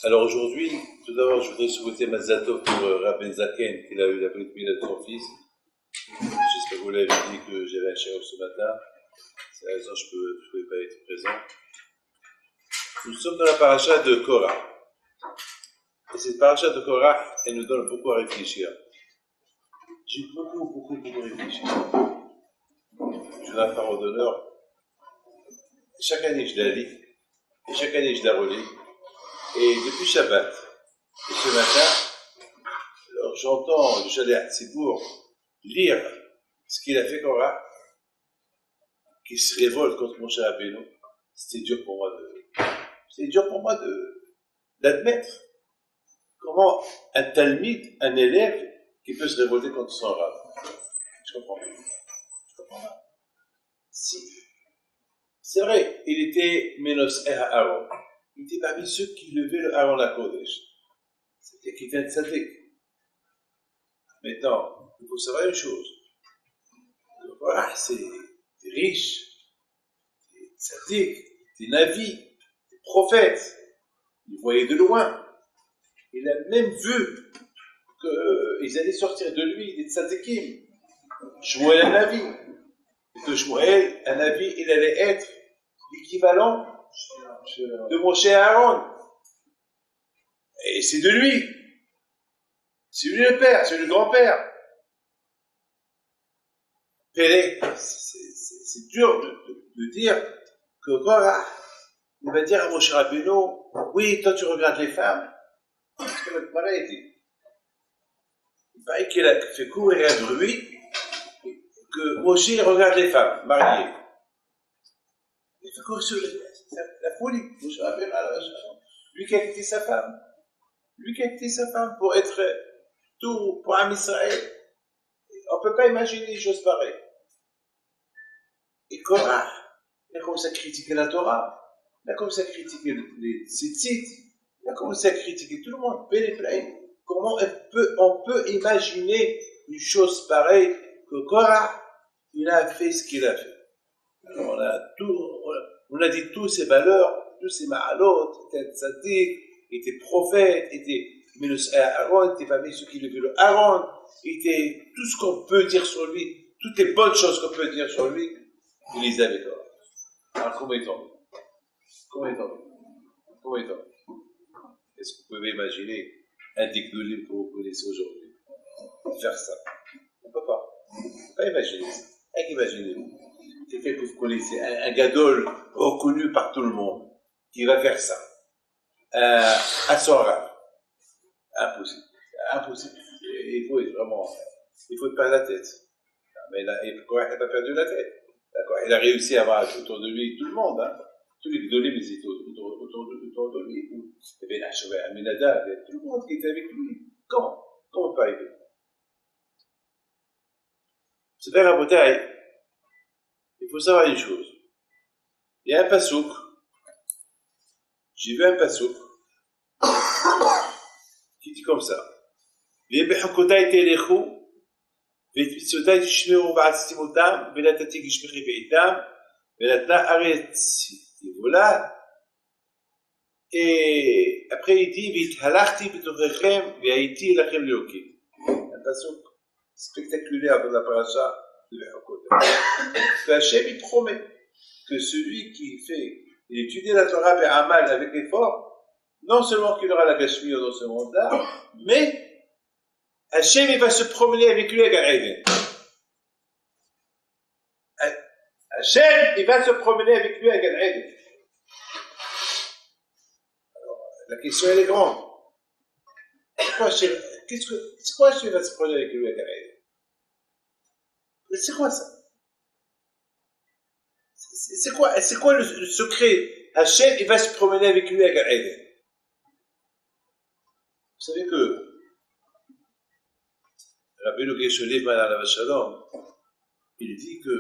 Alors aujourd'hui, tout d'abord, je voudrais souhaiter Mazal Tov pour Rabbi Zaken, qu'il a eu la Brit Mila de son fils. J'espère que vous l'avez dit que j'avais un chef ce matin. C'est la raison que je ne pouvais pas être présent. Nous sommes dans la paracha de Korah. Et cette paracha de Korah, elle nous donne beaucoup à réfléchir. J'ai beaucoup réfléchi. Je donne la parole d'honneur. Chaque année, je la lis. Et chaque année, je la relis. Et depuis Shabbat, et ce matin, alors j'entends le Shaliach Tzibour lire ce qu'il a fait Korah, qui se révolte contre Moshe Rabbeinu. C'était dur pour moi d'admettre comment un talmid, un élève, qui peut se révolter contre son rav. Je comprends pas. Si. C'est vrai, il était Menos Aaron. Il était parmi ceux qui levaient le Aaron à Kodesh. C'était qui était un tzaddik. Maintenant, il faut savoir une chose. Voilà, c'est riche, c'est tzaddik, c'est navi, c'est prophète. Il voyait de loin. Il a même vu qu'ils allaient sortir de lui des tzaddikim. Shmuel un navi. Et que Shmuel un navi, il allait être l'équivalent de Moshe Aaron. Et c'est de lui. C'est lui le père, c'est le grand-père. Pélé, c'est dur de dire que Korah, il va dire à Moshe Rabbeinu, oui, toi tu regardes les femmes. Parce que le pareil était. Il paraît qu'il a fait courir un bruit que Moshe regarde les femmes mariées. Il fait courir sur la folie. Moshe Rabbeinu, lui qui a quitté sa femme. Lui qui a quitté sa femme pour être tout pour Am Israël. On ne peut pas imaginer des choses pareilles. Et Korah, il a commencé à critiquer la Torah, il a commencé à critiquer les Tzitzit, il a commencé à critiquer tout le monde, Comment on peut imaginer une chose pareille que Korah, il a fait ce qu'il a fait. Alors on a dit tous ses valeurs, tous ses ma'alot, il était tzaddik, il était prophète, il était Menos Aaron, il était parmi ceux qui levaient le Aaron, il était tout ce qu'on peut dire sur lui, toutes les bonnes choses qu'on peut dire sur lui, il les avait Korah. Alors comment est tombé? Est-ce que vous pouvez imaginer un Digdolim que vous connaissez aujourd'hui faire ça? On ne peut pas. On ne peut pas imaginer ça. Imaginez-vous. Quelqu'un que vous connaissez, un gadol reconnu par tout le monde, qui va faire ça. À son rave. Impossible. Il faut perdre la tête. Mais là, Korah n'a pas perdu la tête. D'accord. Il a réussi à avoir autour de lui tout le monde. Tous les Gdolim, ils étaient autour de lui. Il y avait Nachshové, Aminadab, il y avait tout le monde qui était avec lui. Comment pas arriver? C'est bien la bouteille. Il faut savoir une chose. Il y a un pasouk. J'ai vu un pasouk qui dit comme ça. ובחוקותיי תלכו, ואת מצוותיי תשמרו ועשיתם אותם, ונתתי גשמכם בעיתם, ונתנה ארץ יבולה. Et après il dit, והתהלכתי בתוככם, והייתי לכם לאלוקים. Un pasuk spectaculaire dans la paracha de בחוקותיי. Hachem il promet que celui qui il étudie la Torah Be'amal avec effort, non seulement qu'il aura la Gashmi dans ce monde-là, mais Hachem, il va se promener avec lui à Gan Eden. Hachem, il va se promener avec lui à Gan Eden. Alors, la question, elle est grande. C'est quoi Hachem va se promener avec lui à Gan Eden? C'est quoi ça? C'est quoi le secret? Hachem, il va se promener avec lui à Gan Eden. Vous savez que Rabbeinu Geshe-Lev Malal Alav Shalom, il dit que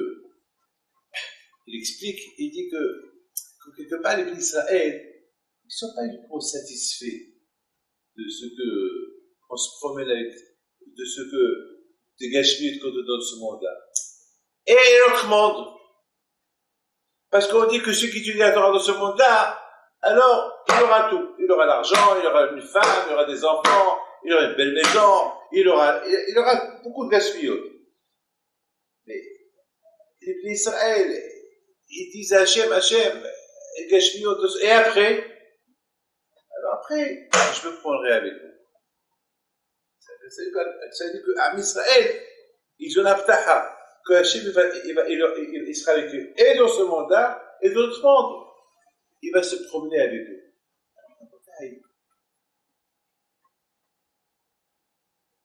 quelque part les Bnei Israël, ils ne sont pas uniquement satisfaits de ce qu'on se promène avec, de ce que des Gashmiut qu'on te donne ce monde-là. Et l'autre monde. Parce qu'on dit que ceux qui étudient la Torah dans ce monde-là, alors il aura tout. il aura l'argent, il aura une femme, il aura des enfants, il aura une belle maison, il aura beaucoup de gaspillage. Mais l'Israël, ils disent Hachem, gaspillage, et après, alors après, je me prendrai avec vous. Ça veut dire qu'à Israël, ils ont l'abtaha, que Hachem il sera avec eux, et dans ce monde-là, et dans l'autre monde. Il va se promener avec eux.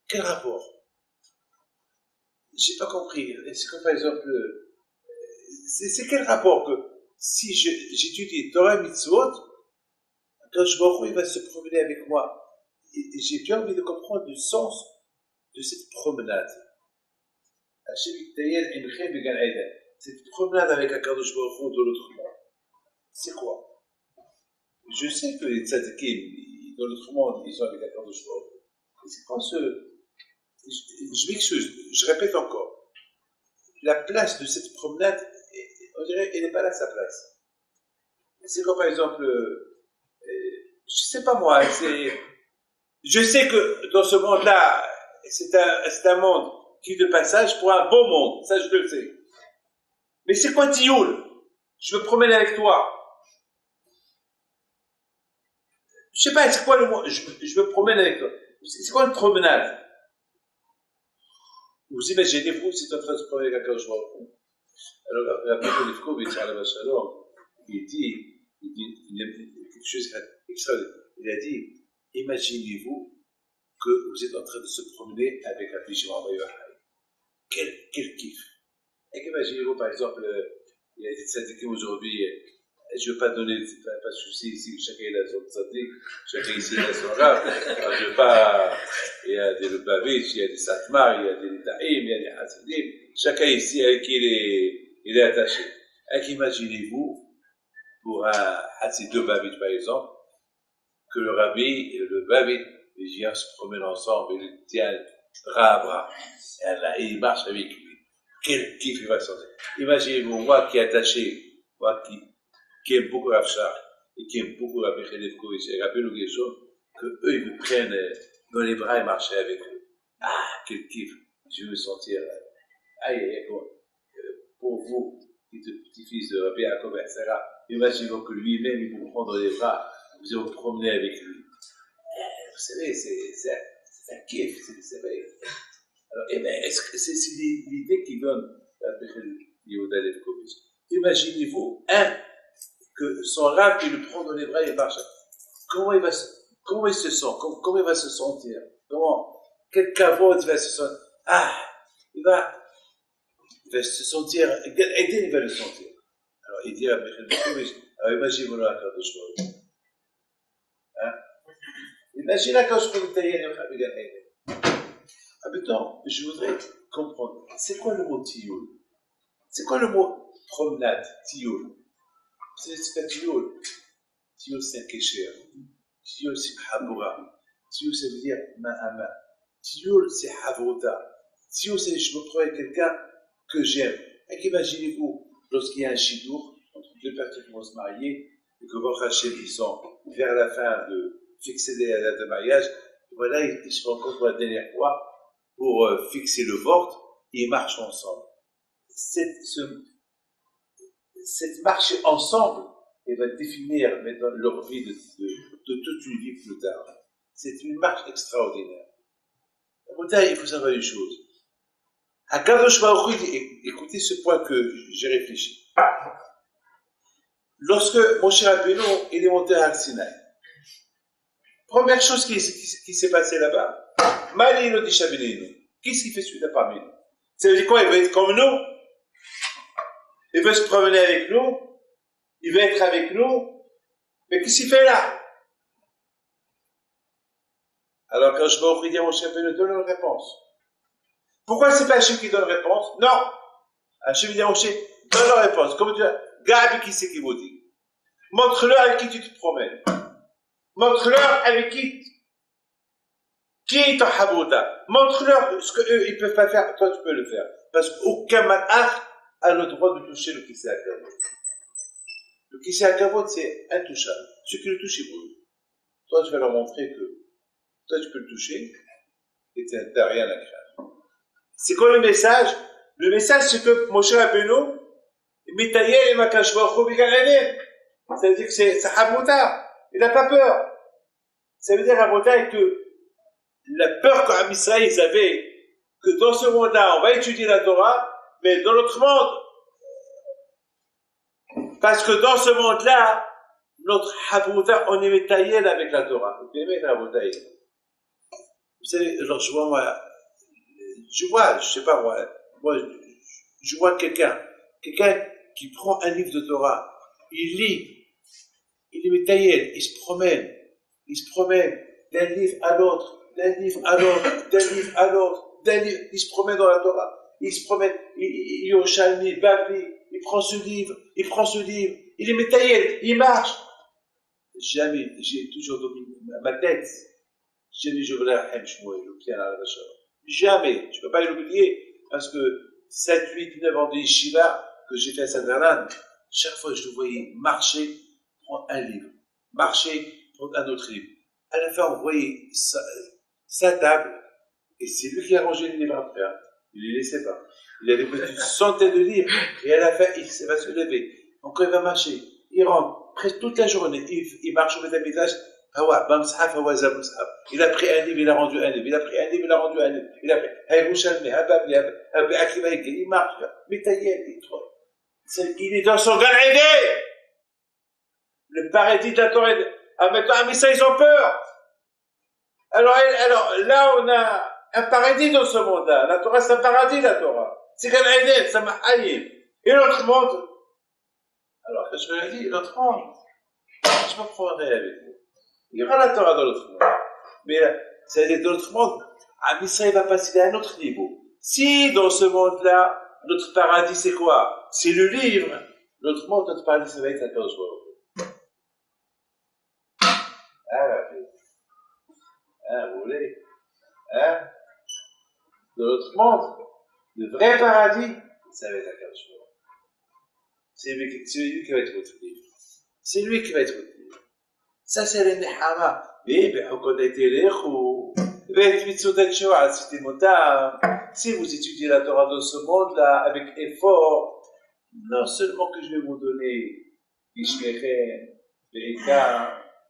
Quel rapport? J'ai pas compris. Est-ce que par exemple, c'est quel rapport que si j'étudie Torah Mitzvot, quand je vois il va se promener avec moi, et j'ai bien envie de comprendre le sens de cette promenade. Cette promenade avec Akadosh Baruch Hu de l'autre monde. C'est quoi? Je sais que les tzadikim, dans l'autre monde, ils sont avec Akadosh Baruch Hu. C'est quoi je m'excuse, je répète encore. La place de cette promenade, on dirait, elle n'est pas là à sa place. C'est comme par exemple, je sais pas moi, je sais que dans ce monde-là, c'est un monde qui est de passage pour un beau monde, ça je le sais. Mais c'est quoi Tioul? Je me promène avec toi. Je sais pas, c'est quoi le mot? Je me promène avec toi. C'est quoi une promenade? Vous imaginez, vous, c'est en train de se promener avec Akadosh Baruch Hu. Alors, Rabbi Lefkovitz, il dit quelque chose d'extraordinaire. Il a dit, imaginez-vous que vous êtes en train de se promener avec Rabbi Shimon Bar Yochai. Quel kiff. Et imaginez-vous, par exemple, il y a des tzadikim aujourd'hui, je ne veux pas donner, parce que ici, chacun a son tzadik, chacun ici a son rab, je ne veux pas, il y a des Lubavitch, il y a des Satmar, il y a des Nitaim, il y a des Hasidim, chacun ici avec qui il est attaché. Et imaginez-vous, pour un Hassid de Lubavitch par exemple, que le rabbi et le Lubavitch, ils viennent se promènent ensemble, ils le tiennent bras à bras, et ils marchent avec lui. Quel kiff il va sentir. Imaginez-vous, moi qui est attaché, moi qui aime beaucoup Rav Shach, et qui aime beaucoup Rabbi Lefkovitch et Rabbi Gershon, que eux ils me prennent dans les bras et marcher avec eux. Ah, quel kiff. Je veux me sentir, pour vous, petit-fils de Rabbi Yaakov etc. Imaginons que lui-même il vous prend dans les bras, vous allez vous promener avec lui. Vous savez, c'est un kiff, c'est vrai. Alors, est-ce que c'est l'idée qui donne Yehuda Lefkovitch? Imaginez-vous, que son rab, il le prend dans les bras et marche. Comment il se sent? Comment il va se sentir? Quel kavod il va se sentir? Il va se sentir, Eden il va le sentir. Alors, il dit à Michel Lefkovitch, alors imaginez-vous là, Kadosh Baruch Hu. Imaginez là, quand je peux me maintenant, je voudrais comprendre, c'est quoi le mot tioul? C'est quoi le mot promenade, tioul? C'est un tioul. Tioul, c'est un kécher. Tioul, c'est haboura. Tioul, ça veut dire main à main. Tioul, c'est havrota. Tioul, c'est je me trouve avec quelqu'un que j'aime. Et imaginez-vous, lorsqu'il y a un chidour, entre deux personnes qui vont se marier, et que Baruch Hashem, ils sont vers la fin de fixer la date de mariage, et voilà, ils se rencontrent pour la dernière fois, pour fixer le vote, et ils marchent ensemble. Cette marche ensemble, elle va définir maintenant leur vie de toute une vie plus tard. C'est une marche extraordinaire. Il faut savoir une chose. Akadosh Baruch Hu, écoutez ce point que j'ai réfléchi. Lorsque Moshe Rabbeinu est monté à Har-Sinaï, première chose qui s'est passée là-bas, Malino Dishabelinu. Qu'est-ce qu'il fait celui-là parmi nous? Ça veut dire quoi? Il va être comme nous? Il veut se promener avec nous? Il veut être avec nous? Mais qu'est-ce qu'il fait là? Alors quand je vais offrir à mon chef, il donne une réponse. Pourquoi c'est pas Hachem qui donne réponse? Non! Hachem dit à mon chef, donne la réponse. Comme tu dis, Gabi, qui c'est qui vous dit? Montre-leur avec qui tu te promènes. Montre-leur avec qui est ton habouta. Montre-leur ce qu'eux, ils ne peuvent pas faire, toi tu peux le faire. Parce qu'aucun malach a le droit de toucher le kissé à kavod. Le kissé à kavod, c'est intouchable. Ce qui le touche, il brûle. toi, tu vas leur montrer que toi, tu peux le toucher et tu n'as rien à craindre. C'est quoi le message? Le message, c'est que Moshe Rabbeinu, Mitayel et Makash Baruch Hu Bigal Eden. Ça veut dire que c'est Hamouta. Il n'a pas peur. Ça veut dire, Hamouta, que la peur qu'Am Israël ils avaient, que dans ce monde-là, on va étudier la Torah, mais dans l'autre monde. Parce que dans ce monde-là, notre Hamouta, on est Mitayel avec la Torah. Vous aimez la Hamouta? Vous savez, alors je vois, je sais pas moi, je vois quelqu'un qui prend un livre de Torah, il lit, il est Mitayel, il se promène d'un livre à l'autre, d'un livre à l'autre, d'un livre à l'autre, il se promène dans la Torah, il se promène, il est au Shalmi, Babli, il prend ce livre, il est Mitayel, il marche. Jamais, j'ai toujours dominé ma tête, jamais je voulais un Shmuel, le pied à la Shara. Jamais, je ne peux pas l'oublier, parce que 7, 8, 9 ans de Yeshiva que j'ai fait à Saint-Verlaine, chaque fois que je le voyais marcher, prendre un livre, marcher, prendre un autre livre. À la fin, on voyait sa table, et c'est lui qui a rangé les livres après. Il ne les laissait pas. Il avait peut-être une centaine de livres, et à la fin, il va se lever. Donc, il va marcher, il rentre, presque toute la journée, il marche au Bédamidash. Il a pris un livre, il a rendu un livre, il a pris un livre, il a rendu un livre, il a pris il marche, mais il est dans son Gan Eden, le paradis de la Torah. Ah, maintenant, mais ça, ils ont peur. Alors là, on a un paradis dans ce monde-là. La Torah, c'est un paradis, la Torah. C'est Gan Eden, ça m'a haï. Et l'autre monde, alors que je me dis, l'autre monde, je me prendrai avec vous. Il y aura la Torah dans l'autre monde. Mais c'est dans l'autre monde, Am Israël va passer à un autre niveau. Si dans ce monde-là, notre paradis c'est quoi? C'est le livre. L'autre monde, notre paradis, ça va être la Torah. Vous voulez? Dans l'autre monde, le vrai paradis, ça va être la Torah. C'est lui qui va être votre livre. C'est lui qui va être votre livre. Ça, c'est le Nehama. Mais, si vous étudiez la Torah dans ce monde-là, avec effort, non seulement que je vais vous donner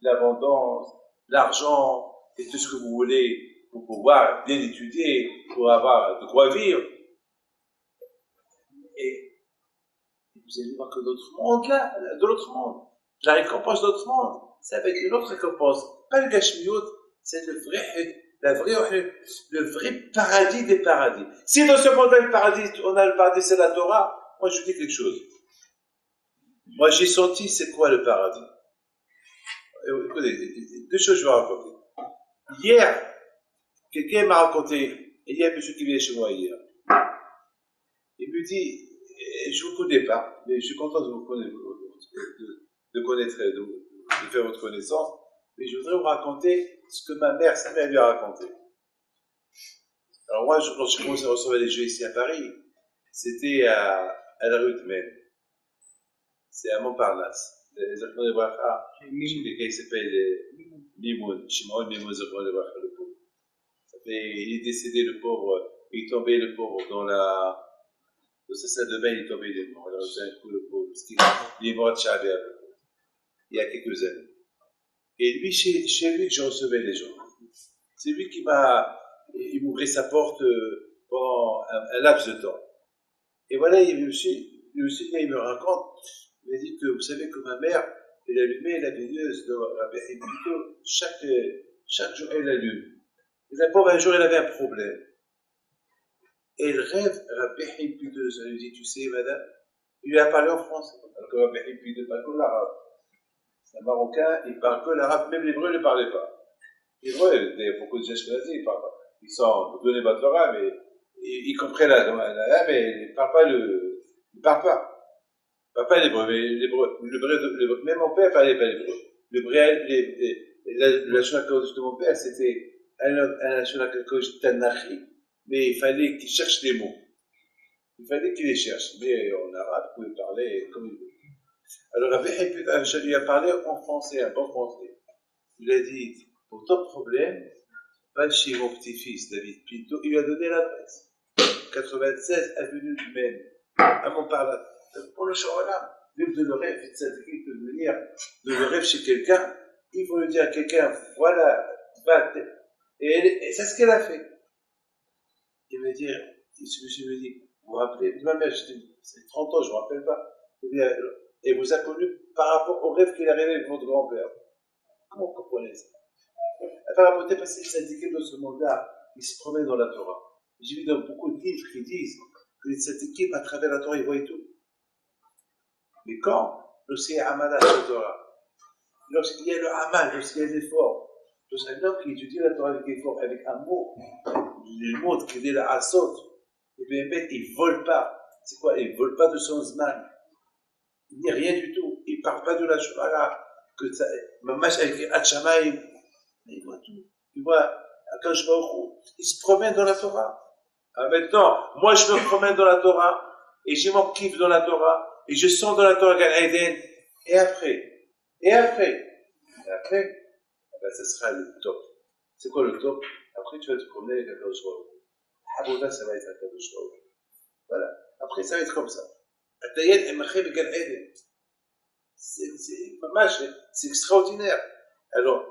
l'abondance, l'argent, et tout ce que vous voulez pour pouvoir bien étudier, pour avoir de quoi vivre, et vous allez voir que d'autres mondes là, de l'autre monde, la récompense de l'autre monde, ça va être une autre récompense. Pas le Gashmiut, c'est le vrai paradis des paradis. Si dans ce monde-là, le paradis, on a le paradis, c'est la Torah, moi je vous dis quelque chose. Moi j'ai senti c'est quoi le paradis. Écoutez, deux choses je vais raconter. Hier, quelqu'un m'a raconté, il y a un monsieur qui vient chez moi hier. Il me dit, je ne vous connais pas, mais je suis content de vous connaître, de connaître, de faire votre connaissance, mais je voudrais vous raconter ce que ma mère, sa mère lui a raconté. Alors moi, quand j'ai commencé à recevoir les jeux ici à Paris, c'était à la rue de Maine. C'est à Montparnasse. Les Zachman de Bracha, quelqu'un qui s'appelle Mimoun, Shimon Mimoun Zachman de Bracha, le pauvre. Il est décédé, le pauvre, il est tombé, le pauvre, dans sa salle de bain, il est tombé, il est mort. Alors, c'est un coup, le pauvre, il est mort de Chabia, il y a quelques années. Et lui, chez lui, je recevais les gens. C'est lui qui il m'ouvrait sa porte pendant un laps de temps. Et voilà, il me raconte, il m'a dit que, vous savez que ma mère, elle allumait la veilleuse de Rabbi Hippolyte, chaque jour, elle allume. Et la pauvre, un jour, elle avait un problème. Et elle rêve, Rabbi Hippolyte, elle lui dit, tu sais, madame, il lui a parlé en français, alors que Rabbi Hippolyte parle que l'arabe. C'est un Marocain, il parle que l'arabe, même l'hébreu ne parlait pas. L'hébreu, il y a beaucoup de gens qui ils parlent pas. Ils sont donnés votre Torah, mais ils comprennent mais ils ne parlent pas ils parlent pas. Ils parlent pas l'hébreu, mais l'hébreu, même mon père parlait pas l'hébreu. La chose de mon père, c'était un chose tanachi, mais il fallait qu'il cherche des mots. Il fallait qu'il les cherche. Mais en arabe, il pouvait parler comme il veut. Alors, Rabbi Hippolyte lui a parlé en français, un bon français. Il lui a dit, pour ton problème, va chez mon petit-fils, David Pinto. Il lui a donné l'adresse. 96 avenue du Maine, à Montparnasse. Pour le Shorelam, même de le rêve, de cette équipe de venir de le rêve chez quelqu'un, il faut lui dire à quelqu'un, voilà, va, et c'est ce qu'elle a fait. Il me dit, ce monsieur me dit, vous vous rappelez, ma mère, c'est 30 ans, je ne me rappelle pas. Et vous a connu par rapport au rêve qu'il a rêvé avec votre grand-père. Comment vous comprenez ça? Par rapport au parce qu'il s'indiquait dans ce monde-là, il se promène dans la Torah. J'ai vu dans beaucoup de livres qui disent que cette équipe, à travers la Torah, il voit tout. Mais quand lorsqu'il y a Amal à la Torah, lorsqu'il y a le Amal, lorsqu'il y a l'effort, lorsqu'un homme qui étudie la Torah avec effort, avec amour, il montre qu'il est là à saute, et bien il ne vole pas. C'est quoi? Il ne vole pas de son zman. Il n'y a rien du tout. Il ne parle pas de la Shemara, que ça, Mamash avec Hachamaïm. Il voit tout. Il voit Akash Baruch Hu. Il se promène dans la Torah. Ah, maintenant, moi je me promène dans la Torah, et j'ai mon kiff dans la Torah, et je sens dans la Torah Gan Eden, et après, ben, ça sera le top. C'est quoi le top? Après tu vas te promener avec Akash Baruch Hu. Abouda, ça va être Akash Baruch Hu. Voilà. Après ça va être comme ça. Atayen Emachem Gan Eden. C'est extraordinaire. Alors,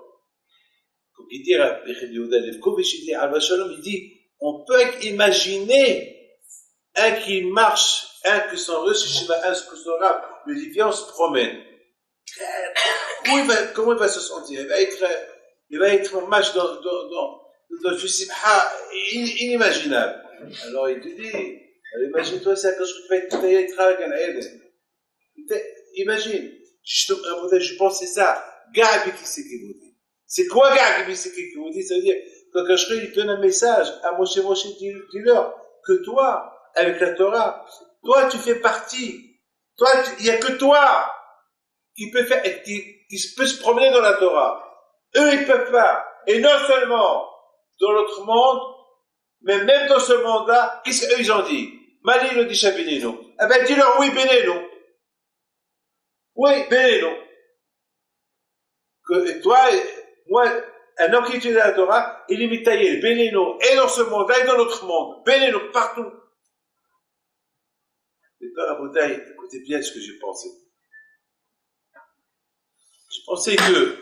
comme il dit Rabbi Yehuda Levkovitch, il dit, Alva Shalom, il dit, on peut imaginer un qui marche, un qui s'en reçu, un qui s'en rappe, le vient, se promène. Comment il va se sentir? Il va être en marche dans du simha inimaginable. Alors il te dit, imagine-toi ça quand je fais tout à l'heure avec un aide. Imagine, je pense que c'est ça. Gabi qui c'est qui vous dit. C'est quoi Gabi qui vous dit? Ça veut dire que quand il donne un message à Moshe, dis-leur que toi, avec la Torah, toi tu fais partie. Toi, il n'y a que toi qui peut faire, qui peut se promener dans la Torah. Eux, ils ne peuvent pas. Et non seulement dans l'autre monde, mais même dans ce monde-là, qu'est-ce qu'eux ils ont dit? Mali le dit Chabinino. Eh ben, dis-leur oui, Bénéno. Oui, Bénéno. Que toi, moi, un homme qui étudie la Torah, il est mitaillé, Bénéno, et dans ce monde-là, et dans l'autre monde. Bénéno, partout. Et toi, Rabotaï, écoutez bien ce que j'ai pensé. J'ai pensé que,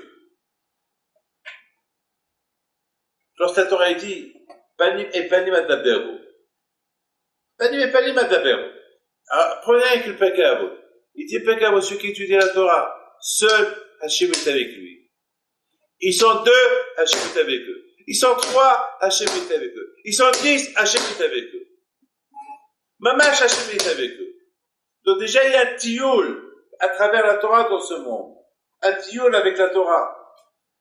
lorsque la Torah dit, Panim et Panim Adaberu. Panim et Panim Adaberu. Alors, prenez un qui le Pekavot. Il dit Pekavot, ceux qui étudient la Torah, seul Hachem est avec lui. Ils sont 2, Hachem est avec eux. Ils sont 3, Hachem est avec eux. Ils sont 10, Hachem est avec eux. Mamash, Hachem est avec eux. Donc déjà, il y a un tioul à travers la Torah dans ce monde. Un tioul avec la Torah.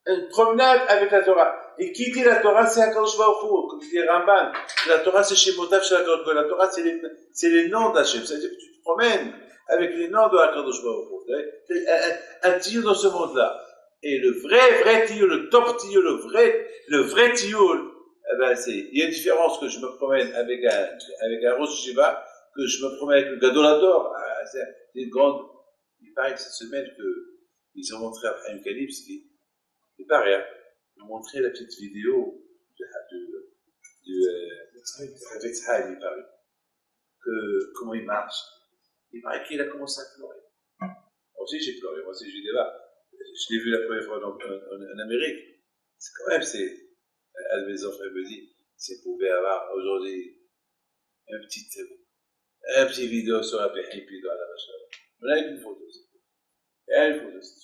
Une promenade avec la Torah. Et qui dit la Torah, c'est Akadosh Baruch Hu, comme dit Ramban. La Torah, c'est Shemotav chez Akadosh Baruch Hu. La Torah, c'est les noms d'Hachem. C'est-à-dire que tu te promènes avec les noms de Akadosh Baruch Hu. Un tioul dans ce monde-là. Et le vrai tioul, le top tioul, le vrai tioul, eh ben il y a une différence que je me promène avec un Rosh Shiva, que je me promène avec le Gadolador. C'est une grande, il paraît que cette semaine ils ont montré à Eucalypse, il paraît, hein, ils ont montré la petite vidéo avec Tzahal, il paraît, comment il marche. Il paraît qu'il a commencé à pleurer. Moi aussi j'ai pleuré, moi aussi j'ai débat. Je l'ai vu la première fois en Amérique. C'est quand même, un de mes enfants me dit, si on pouvait avoir aujourd'hui un petit vidéo sur la Hippie dans la machin. On a une photo, c'est une photo, c'est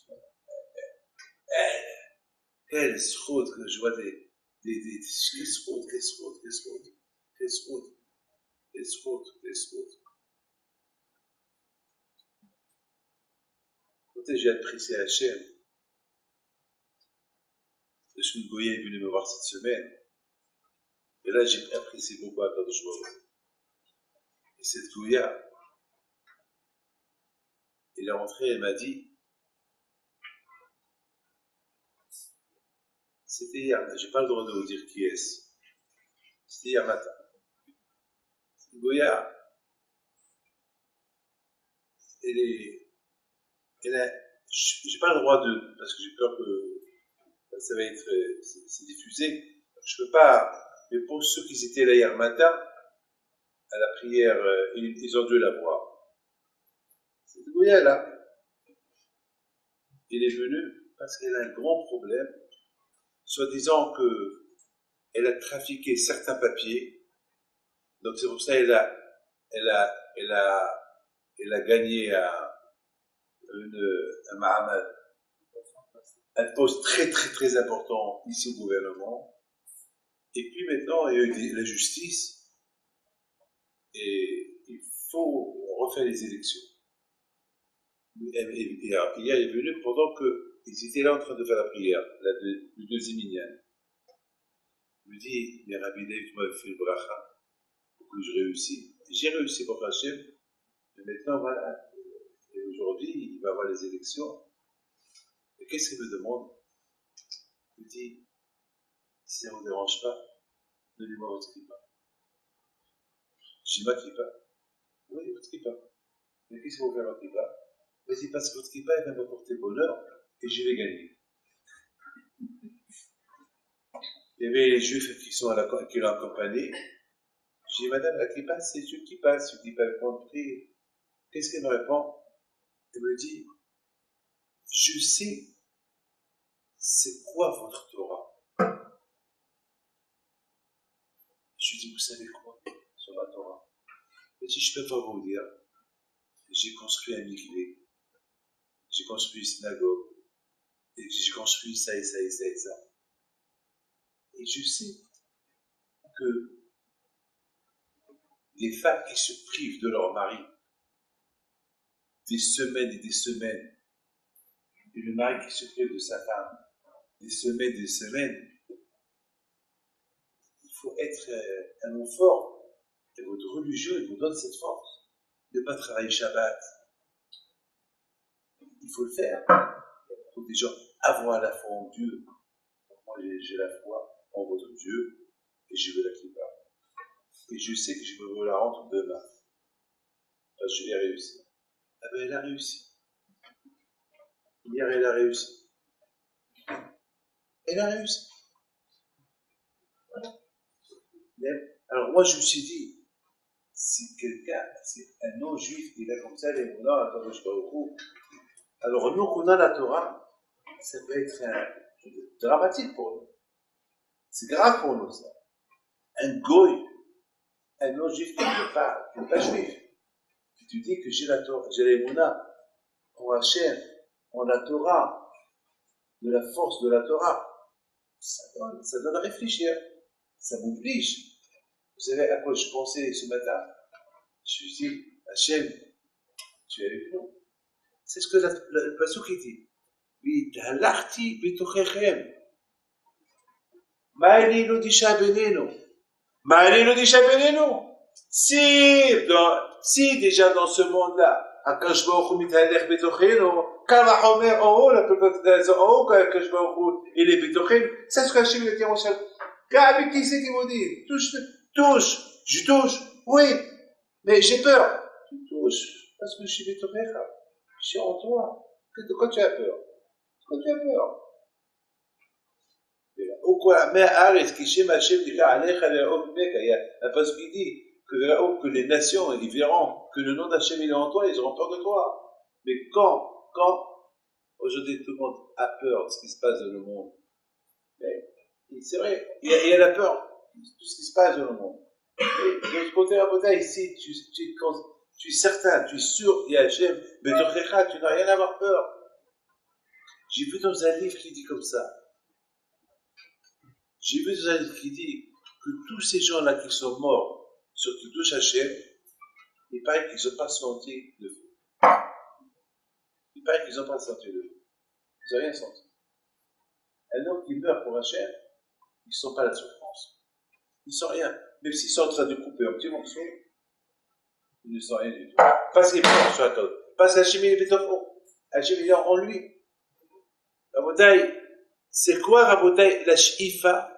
quelle route que je vois quelle route. Quand j'ai apprécié Hachem, je suis Goyen est venu me voir cette semaine, et là j'ai apprécié beaucoup à Kadosh Baruch Hu. Et cette Goya, il est rentré et m'a dit, c'était hier, j'ai pas le droit de vous dire qui est-ce. C'était hier matin. Cette Goya, j'ai pas le droit de, parce que j'ai peur que ça va être, c'est diffusé. Je peux pas, mais pour ceux qui étaient là hier matin, à la prière, ils ont dû la voir. C'est Goya là. Il est venu parce qu'elle a un grand problème, soi-disant qu'elle a trafiqué certains papiers, donc c'est pour ça qu'elle a gagné un Mahamad, un poste très très très important ici au gouvernement. Et puis maintenant, il y a eu la justice, et il faut refaire les élections. Hier, il est venu pendant qu'ils étaient là en train de faire la prière, le deuxième minyan. Il me dit, mais Rabbi David, tu m'as fait le bracha pour que je réussisse. J'ai réussi pour Hachem, mais maintenant, voilà, et aujourd'hui, il va y avoir les élections. Et qu'est-ce qu'il me demande? Il me dit, si ça ne vous dérange pas, donnez-moi votre kippa. Je dis, ma kippa? Oui, votre kippa. Mais qu'est-ce que vous faire votre kippa? Mais c'est parce que votre kippa, il va m'apporter bonheur et je vais gagner. Il y avait les juifs qui l'ont accompagné. Je dis, madame, la kippa, c'est une kippa. C'est une kippa compris. Qu'est-ce qu'elle me répond? Elle me dit, je sais c'est quoi votre Torah. Je lui dis, vous savez quoi sur la Torah? Elle dit, je ne peux pas vous dire. J'ai construit un mikvé. J'ai construit une synagogue. Et j'ai construit ça et ça et ça et ça. Et je sais que les femmes qui se privent de leur mari des semaines et des semaines, et le mari qui se prive de sa femme des semaines, il faut être un homme fort. Et votre religion, il vous donne cette force de ne pas travailler Shabbat. Il faut le faire. Il y a beaucoup de gens, avoir la foi en Dieu. Moi, j'ai la foi en votre Dieu et je veux la kippa. Et je sais que je peux vous la rendre demain. Parce que je vais réussir. Ah ben, elle a réussi. Hier, elle a réussi. Elle a réussi. Voilà. Alors, moi, je me suis dit, si quelqu'un, c'est un non-juif, il a comme ça les mots, attends, je sais pas beaucoup. Alors, nous, qu'on a la Torah, ça peut être dramatique pour nous. C'est grave pour nous, ça. Un goy, un non-juif qui n'est pas juif, qui te dit que j'ai la Torah, j'ai les mouna, pour Hachem, en la Torah, de la force de la Torah, ça donne à réfléchir, ça m'oblige. Vous savez à quoi je pensais ce matin? Je me suis dit, Hachem, tu es avec nous. C'est ce que le pasuk dit. V'halachti b'tochechem. Ma'alinu disha benenu. Ma'alinu disha benenu. Si déjà dans ce monde-là, Akash Baruch Hu mithalech b'tochenu, Kama Homer en haut, la plupart en haut, quand Akash Baruch Hu il est b'tochenu, c'est ce qu'Hachem a dit en Shabbat. Avec qui c'est qui vous dit? Touche, je touche, oui, mais j'ai peur. Tu touches, parce que je suis b'tochecha. Je suis en toi. De quoi tu as peur? De quoi tu as peur? Ou quoi? Mais arrête, qui chez Hachem dit qu'Alecha le'omeka. Il y a un passage qui dit que les nations, ils verront que le nom d'Hachem il est en toi, ils auront peur de toi. Mais quand aujourd'hui tout le monde a peur de ce qui se passe dans le monde, mais c'est vrai, il y a la peur de tout ce qui se passe dans le monde. Et de l'autre côté, à côté, ici, tu es certain, tu es sûr, il y a Hachem, mais tu n'as rien à avoir peur. J'ai vu dans un livre qui dit comme ça. J'ai vu dans un livre qui dit que tous ces gens-là qui sont morts, sur qui touchent Hachem, il paraît qu'ils n'ont pas senti le feu. Il paraît qu'ils n'ont pas senti le feu. Ils n'ont rien senti. Un homme qui meurt pour Hachem, ils ne sont pas la souffrance. Ils ne sont rien. Même s'ils sont en train de couper un petit morceau, ils ne sont rien du tout. Parce qu'il est mort sur la cause. Parce qu'Hachem il est béton. Hachem il est en lui. Rabotai, c'est quoi Rabotai la shifa?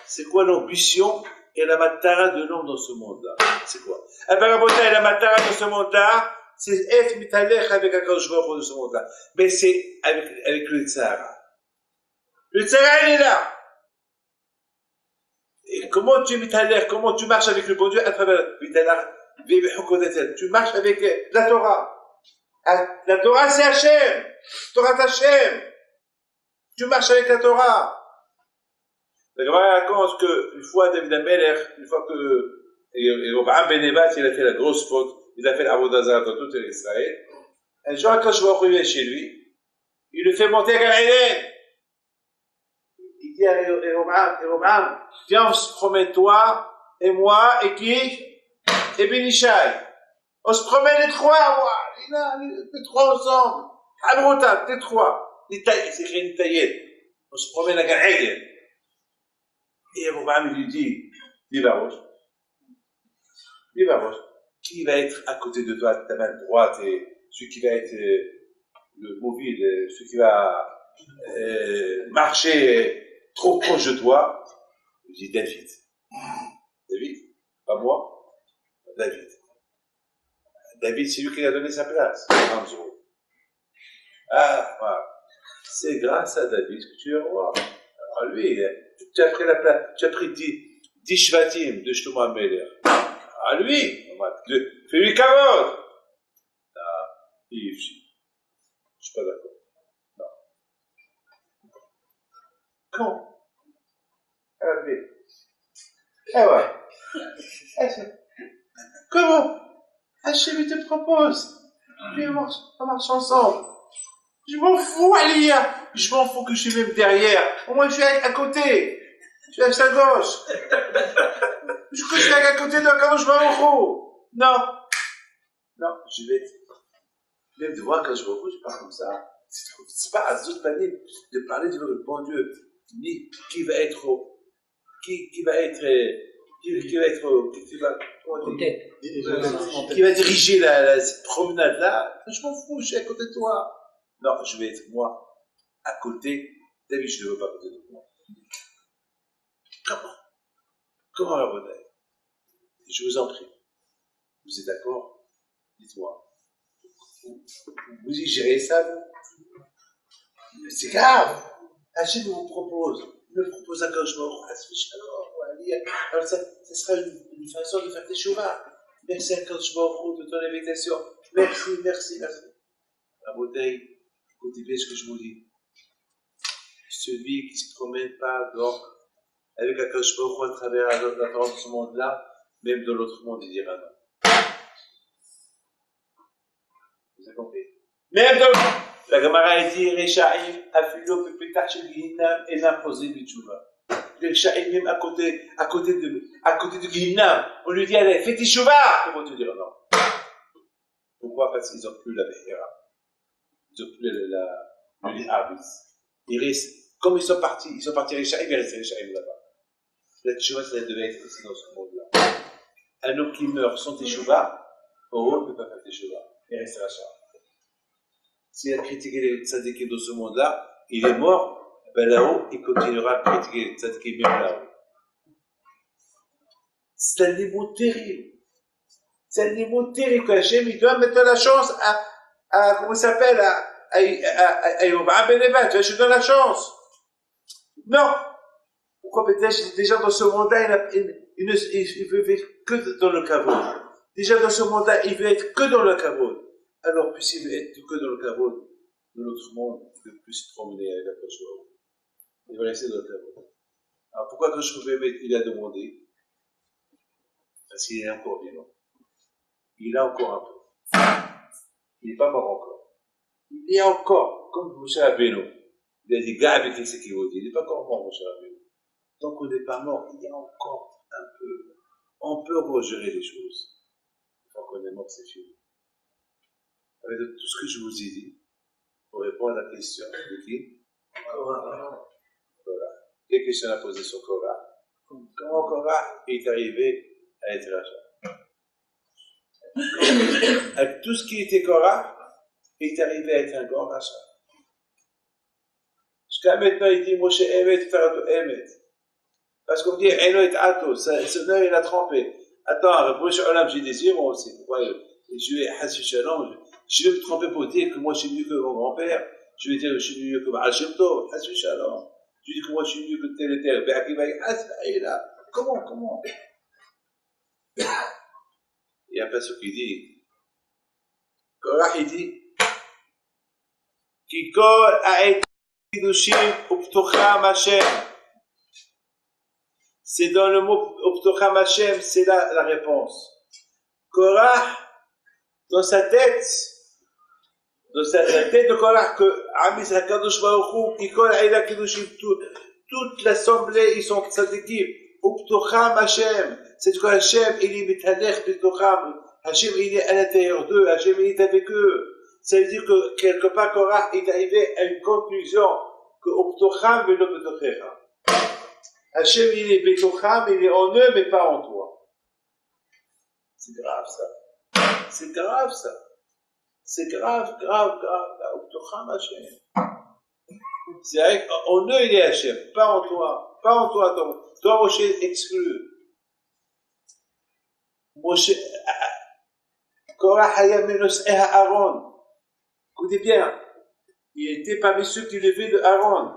C'est quoi l'ambition et la matara de l'homme dans ce monde-là? C'est quoi? Eh bien Rabotai, la matara de ce monde-là, c'est être mitalech avec un Kadosh Baruch Hu de ce monde-là. Mais c'est avec le Tzahara. Le tzara, il est là. Et comment tu mets ta l'air, comment tu marches avec le bon Dieu à travers tu marches avec la Torah. La Torah, c'est Hachem. Torah Hachem. Tu marches avec la Torah. La Gemara raconte qu'une fois, David Amelech, une fois que Abraham Ben Nebat, il a fait la grosse faute, il a fait l'Avodah Zarah dans tout Israël. Un jour, quand je vais arriver chez lui, il le fait monter à Gan Eden. Il dit à Abraham, viens, on se promène toi, et moi, et qui? Et Ben Ishai. On se promène les trois, les trois ensemble. Abrota, les trois. C'est écrit une taillette. On se promène à Gan Eden. Et Abraham, il lui dit, Libaroche, qui va être à côté de toi, ta main droite, et celui qui va être le mobile, celui qui va marcher trop proche de toi? Il dit David. David, pas moi, David. David, c'est lui qui a donné sa place. Ah, voilà. C'est grâce à David que tu es roi. Alors lui, tu as pris la place, tu as pris 10 shvatim de Shlomo HaMelech. À lui, fais-lui kavod. Je suis pas d'accord. Non. Quand? Eh ouais. Comment? Hachem, il te propose. Puis on marche ensemble. Je m'en fous, Aliyah. Je m'en fous que je suis même derrière. Au moins, je suis à côté. Je suis à sa gauche. Je suis à côté de quand je vais en haut. Non, je vais même de voir quand je vais en haut, je parle comme ça. C'est pas à toute manière de parler devant le bon Dieu. Ni qui va être qui va diriger cette promenade là. Je m'en fous, je suis à côté de toi. Non, je vais être moi à côté. David, je ne veux pas à côté de moi. Comment la bonne? Je vous en prie. Vous êtes d'accord? Dites-moi. Vous y gérez ça, vous? C'est grave. Hachem vous propose. Il me propose un cauchemar. Alors ça sera une façon de faire des chouvas. Merci à cauchemar de ton invitation. Merci. La bouteille. Écoutez bien ce que je vous dis. Celui qui ne se promène pas dehors avec un cauchemar à travers la parole de ce monde-là, même dans l'autre monde, il dira non. Vous avez compris? Même dans la Gemara dit Rechaim, Afilo, Pepetach, Gihinam, et l'imposé du Tchouva. Les Rechaim, même à côté de Gihinam, on lui dit allez, fais tes Tchouva! Ils vont te dire non. Pourquoi? Parce qu'ils n'ont plus la Behera. Ils n'ont plus le Habis. Ils restent, comme ils sont partis Rechaim, ils restent Rechaim là-bas. La Tchouva, ça devait être ici dans ce monde-là. Un homme qui meurt sans Tchouva, on ne peut pas faire Tchouva. Il reste Rechaim. S'il a critiqué les tzadikim dans ce monde-là, il est mort, ben là-haut, il continuera à critiquer les tzadikim même là-haut. C'est un niveau terrible. C'est un niveau terrible que Hachem, il doit mettre la chance à comment ça s'appelle, à Yovam Ben Nebat, je donne la chance. Non. Pourquoi peut-être déjà dans ce monde-là, il veut vivre que dans le kavod. Déjà dans ce monde-là, il veut être que dans le kavod. Alors, puisqu'il veut être que dans le kavod, dans l'autre monde, il veut plus se promener avec la Koshua. Il va rester dans le kavod. Alors, pourquoi Koshua il a demandé? Parce qu'il est encore vivant. Il a encore un peu. Il n'est pas mort encore. Il est encore, comme Moshe Rabbeinu. Il a dit, gars avec les sécurités. Il n'est pas encore mort, Moshe Rabbeinu. Tant qu'on n'est pas mort, il y a encore un peu. On peut regérer les choses. Tant qu'on est mort, c'est fini. Avec tout ce que je vous ai dit, pour répondre à la question de qui? Voilà. Quelle question a posé sur Korah? Comment Korah est arrivé à être Racha? Avec tout ce qui était Korah, il est arrivé à être un grand Racha. Jusqu'à maintenant, il dit Moshe Emet, Tarato Emet. Parce qu'on dit Eno et Ato, ce nom il a trompé. Attends, Moshe Olam, j'ai des yeux, moi aussi. Pourquoi je vais Hassi Shalom? Je vais me tromper pour dire que moi je suis mieux que mon grand-père. Je vais dire que je suis mieux que Baal Shem Tov. Hassi Shalom. Tu dis que moi je suis mieux que tel et tel. Ben Akiva dit, ah, il est là. Comment? Il y a un passage qui dit, Korach il dit, Kikol ha'et kidushim uptocham Hashem. C'est dans le mot uptocham Hashem, c'est la réponse. Korach, dans sa tête de Korach, que Amis HaKadosh Baruch Hu, Kikol ha'et kidushim, toute l'assemblée, ils sont tzadikim. Uptocham Hashem, c'est que Hashem, il est mitalech uptocham. Hashem, il est à l'intérieur d'eux, Hashem, il est avec eux. Ça veut dire que quelque part, Korach est arrivé à une conclusion que Uptocham velo betochecha. Hashem, il est betocham, il est en eux, mais pas en toi. C'est grave, ça. C'est grave, ça. C'est grave. Uptocham Hashem. C'est vrai qu'en eux, il est Hashem, pas en toi. Pas en toi, toi, Moshe, exclu. Moshe, Korach haya menos'eh Aaron. Écoutez bien, il était parmi ceux qui levaient de Aaron.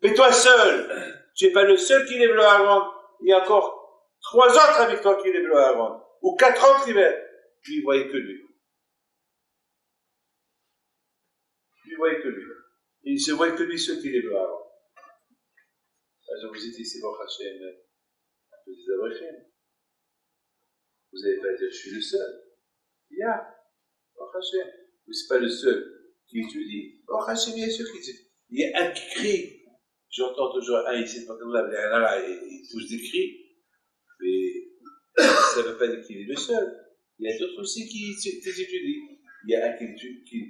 Mais toi seul, tu n'es pas le seul qui lève le Aaron. Il y a encore 3 autres avec toi qui lèvent le Aaron. Ou 4 autres qui lèvent. Lui, il voyait que lui. Et il se voyait que lui seul qui lève le Aaron. Je vous ai dit, c'est Baruch Hashem, un peu des abrachim. Vous n'allez pas dire, je suis le seul. Il y a Baruch Hashem. Mais ce n'est pas le seul qui étudie. Baruch Hashem, bien sûr qu'il étudie. Il y a un qui crie. J'entends toujours un ici, pas comme là, il pousse des cris. Mais ça ne veut pas dire qu'il est le seul. Il y a d'autres aussi qui étudient. Il y a un qui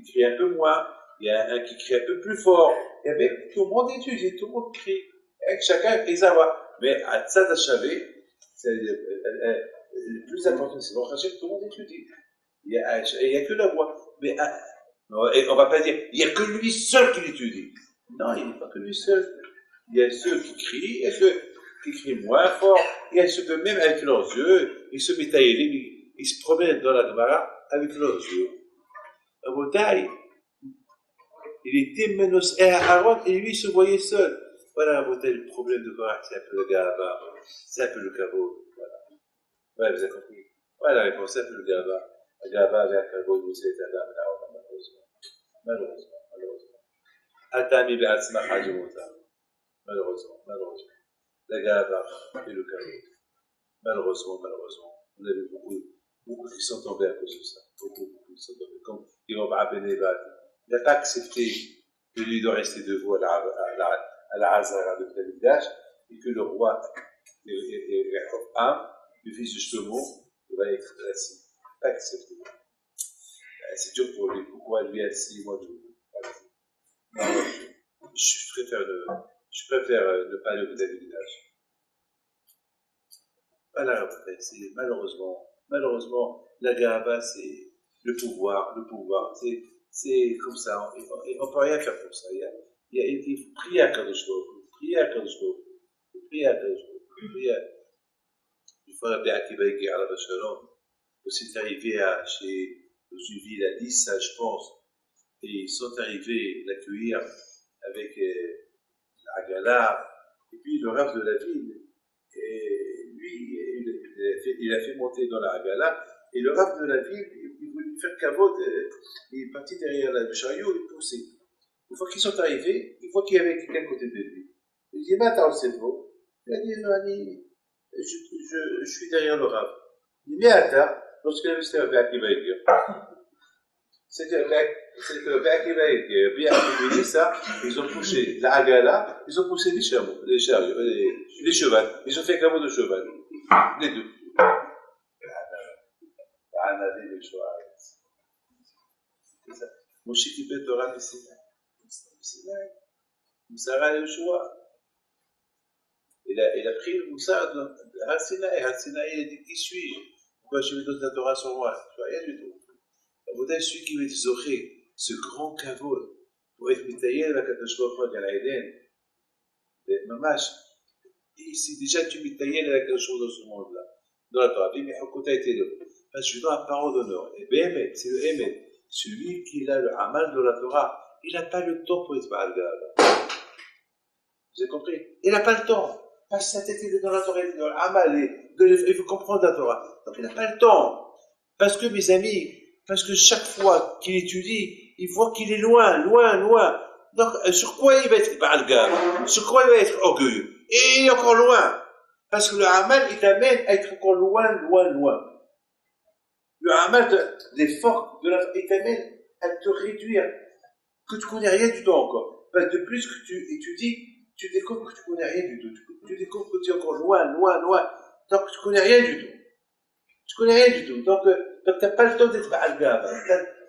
crie un peu moins. Il y a un qui crie un peu plus fort. Et avec tout le monde étudie, tout le monde crie. Avec chacun et sa voix. Mais à Tzad HaShaveh, le plus important, c'est Baruch Hashem, tout le monde étudie. Il n'y a que la voix. Mais et on ne va pas dire, il n'y a que lui seul qui l'étudie. Non, il n'y a pas que lui seul. Il y a ceux qui crient, il y a ceux qui crient moins fort, il y a ceux que même avec leurs yeux, ils se mettent à élever, ils se promènent dans la Gemara avec leurs yeux. Rabotai, il était menosé à Aaron et lui il se voyait seul. Voilà, Rabotai, le problème de Korach, c'est un peu le gava, c'est un peu le caveau. Voilà, vous avez compris. Voilà la réponse, c'est un peu le gava. Le gava avec un caveau, vous êtes un dame, malheureusement. Atami be'atzma hajimota. Malheureusement. La gava et le caveau. Malheureusement. On a vu beaucoup qui sont tombés à cause de ça. Beaucoup qui sont tombés. Comme Imam Abba Nevad, il n'a pas accepté que lui doit rester debout à la Hazara de Tel-Mikdash et que le roi le fils de Shlomo, va être assis. Pas accepté. C'est dur pour lui. Pourquoi lui assis, moi de non, je préfère ne pas aller au Tel-Mikdash. Voilà, c'est malheureusement, la gava, c'est le pouvoir, c'est comme ça, on ne peut rien faire pour ça. Il faut prier à Kadosh Baruch Hu, Une fois, Rabbi Akiva Eger à la Bachalom, c'est arrivé dans une ville à Nice, je pense, et ils sont arrivés l'accueillir avec la Gala, et puis le rave de la ville, et lui, il a fait monter dans la Hagala, et le rave de la ville, il voulait faire cavote, il est parti derrière le chariot, il poussait. Une fois qu'ils sont arrivés, il voit qu'il y avait quelqu'un à côté de lui. Il dit, mais attends, c'est beau. Il a dit, non, je suis derrière le rave. Il dit, mais attends, lorsqu'il a vu c'était Rabbi Akiva Eger. C'était Rabbi Akiva Eger, bien après ça, ils ont poussé la Hagala, ils ont poussé les chariots, les chevaux, ils ont fait cavote de cheval. Les deux. Moshe קיבל תורה מסיני. מוסר יהושע. Il a pris le moussard de Har-Sinaï, il a dit, qui suis-je? Pourquoi je vais donner la Torah sur moi? Je ne rien du tout. Avodai, celui qui veut désorer ce grand kavod pour être mitayel avec Akadosh Baruch Hu à l'Aïden, mamash, c'est déjà tu mitayel avec Akadosh Baruch Hu dans ce monde-là. Dans la Torah, mais Hokota était là. Parce que je dois un parole d'honneur. Et Béhémet, c'est le Hémet. Celui qui a le Amal de la Torah, il n'a pas le temps pour être Baal Gava. Vous avez compris? Il n'a pas le temps. Parce que sa tête, il est dans la Torah, il est dans l'Amal, il faut comprendre la Torah. Donc il n'a pas le temps. Parce que, mes amis, parce que chaque fois qu'il étudie, il voit qu'il est loin, loin, loin. Donc, sur quoi il va être balgame? Sur quoi il va être orgueilleux? Et il est encore loin. Parce que le Amal, il t'amène à être encore loin, loin, loin. Le Amal, l'effort de il t'amène à te réduire, que tu connais rien du tout encore. Parce que de plus que tu étudies, tu découvres que tu connais rien du tout. Tu découvres que tu es encore loin, loin, loin. Donc, tu connais rien du tout. Tu connais rien du tout. Donc tu n'as pas le temps d'être Ba'al-Gab.